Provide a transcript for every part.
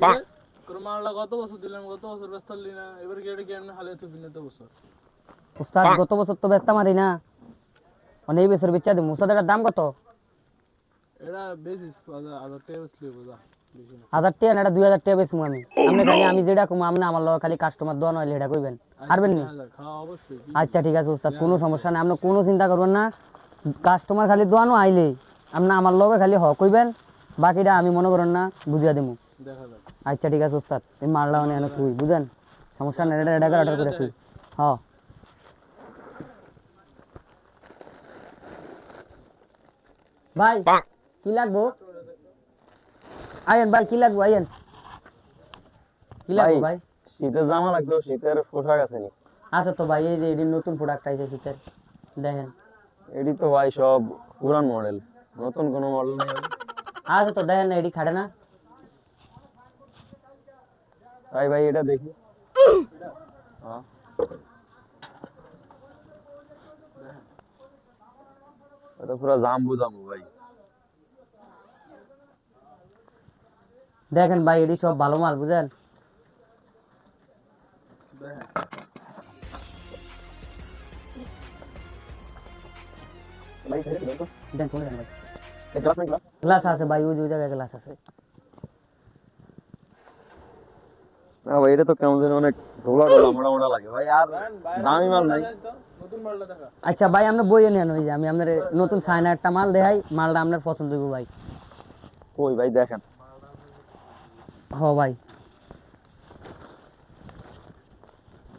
মালটা গত বছর দিলাম, গত বছর ব্যস্ত হলি না, এবার কি এটা কেমন হালে তুই না তো বছর? উস্তাদ গত বছর তো ব্যস্ত মারি না, মানে এই বছর বেচা দিমু। উস্তাদ এটার দাম কত? এটা বেশি 1000 টাকা বেশি বোঝা বেশি না। 1000 টাকা না, এটা 2000 টাকা বেচমু আমি। আপনি খালি আমি যেটা কম আপনি আমার লগে খালি কাস্টমার দোয়া নইলে এটা কইবেন, পারবেন নি? খাওয়া অবশ্যই। আচ্ছা ঠিক আছে উস্তাদ, কোনো সমস্যা নাই, আপনি কোনো চিন্তা করবেন না। কাস্টমার খালি দোয়ানো আইলেই আপনি আমার লগে খালি হ কইবেন, বাকিটা আমি মনে করেন না বুঝিয়ে দিমু। দেখা যাক। আচ্ছা ঠিক আছে উস্তাদ, এই মালটা মানে এনে তুই বুঝেন, সমস্যা নেই, এটা এটা অর্ডার করে তুই। হ্যাঁ ভাই কি লাগবো? আইয়েন ভাই, কি লাগবো আইয়েন, কি লাগবো ভাই? শীতের জামা লাগতো, শীতের পোশাক আছে নি? আচ্ছা তো ভাই, এই যে এটি নতুন প্রোডাক্ট আইছে শীতের, দেখেন। এটি তো ভাই সব পুরান মডেল, নতুন কোনো মডেল নেই ভাই। আচ্ছা তো দেখেন না, এটি খাটে না? তাই ভাই এটা দেখি। হ্যাঁ এটা পুরো জাম্বু জাম্বু ভাই। দেখেন ভাই, এটি সব ভালো মাল বুঝেন। ভাই এটা দেখো, দেন কোন ভাই, এই গ্লাস নাই গ্লাস? গ্লাস আছে ভাই, ওই যে ওই জায়গায় গ্লাস আছে। না ভাই এটা তো কেমন যেন অনেক ঢোলা ঢোলা মোটা মোটা লাগে ভাই, আর দামি মাল নাই। নতুন মালটা দেখা। আচ্ছা ভাই, আপনি বইয়ে নেন, ওই যে আমি আপনার নতুন সাইনা একটা মাল দেখাই, মালটা আপনার পছন্দ হইব ভাই। কই ভাই দেখেন। হ ভাই,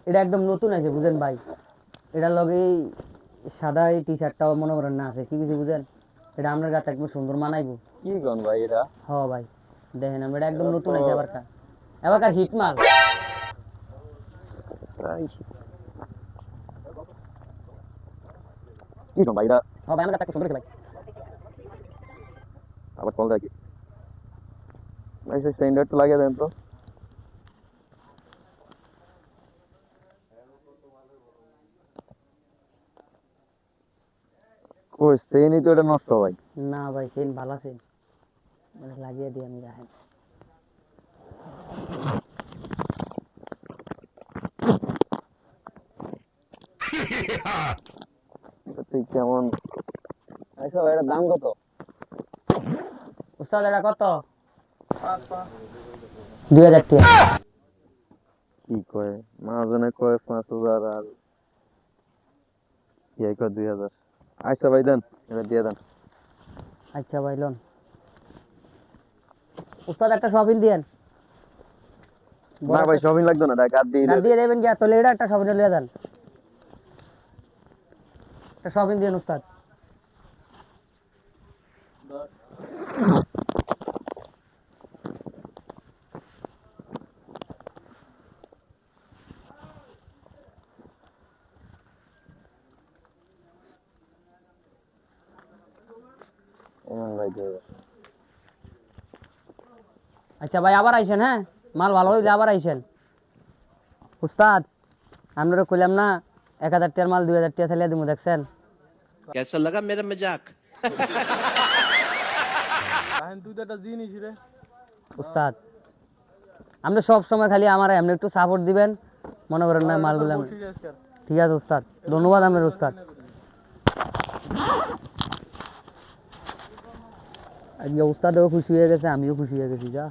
এটা একদম নতুন আছে বুঝেন ভাই। এটার লগে সাদা এই টি শার্টটাও মনে করেন না আছে, কি কিছু বুঝেন, এটা আপনার গাছে একদম সুন্দর মানাইবো। কি কোন ভাই এটা? হ ভাই দেখেন, আমরা এটা একদম নতুন আছে এবারকার, এবারকার হিট মাল। কি কোন ভাই এটা? হ ভাই, আমার গাছে একটু সুন্দর আছে ভাই। আবার কল দেখি ভাই, সেই সেন্ডার তো লাগিয়ে দেন তো। কই সেইনি তো এটা নষ্ট ভাই। না ভাই, সেন ভালো আছে, লাগিয়ে দিই আমি, দেখেন। এটা তুই কেমন? আচ্ছা ভাই এটার দাম কত? উস্তাদ এটা কত? 5 2000 টাকা। কি কয় মাঝখানে কয় 5000 আর ইয়ে কয় 2000। আচ্ছা ভাই দেন, এটা দিয়ে দেন। আচ্ছা ভাই লোন। উস্তাদ একটা শপিং দিয়েন। না ভাই শপিং লাগতো না, টাকা দিয়ে না দিয়ে দেবেন গিয়া, তাহলে এটা একটা শপিং লিয়ে যান, একটা শপিং দিয়েন উস্তাদ। এমন ভাই দিয়ে দেন। আচ্ছা ভাই আবার আইসেন, হ্যাঁ মাল ভালো হইলে আবার আইসেন। উস্তাদ আমরা কইলাম না 1000 টাকার মাল 2000 টাকা চালিয়ে দিমু, দেখছেন? कैसा लगा मेरा मजाक? এখন তুই তো একটা জিনিস রে। উস্তাদ আপনি সব সময় খালি আমার এমনি একটু সাপোর্ট দিবেন, মনে করেন না মালগুলো ঠিক আছে উস্তাদ, ধন্যবাদ আপনার উস্তাদ। আজকে উস্তাদও খুশি হয়ে গেছে, আমিও খুশি হয়ে গেছি, যা।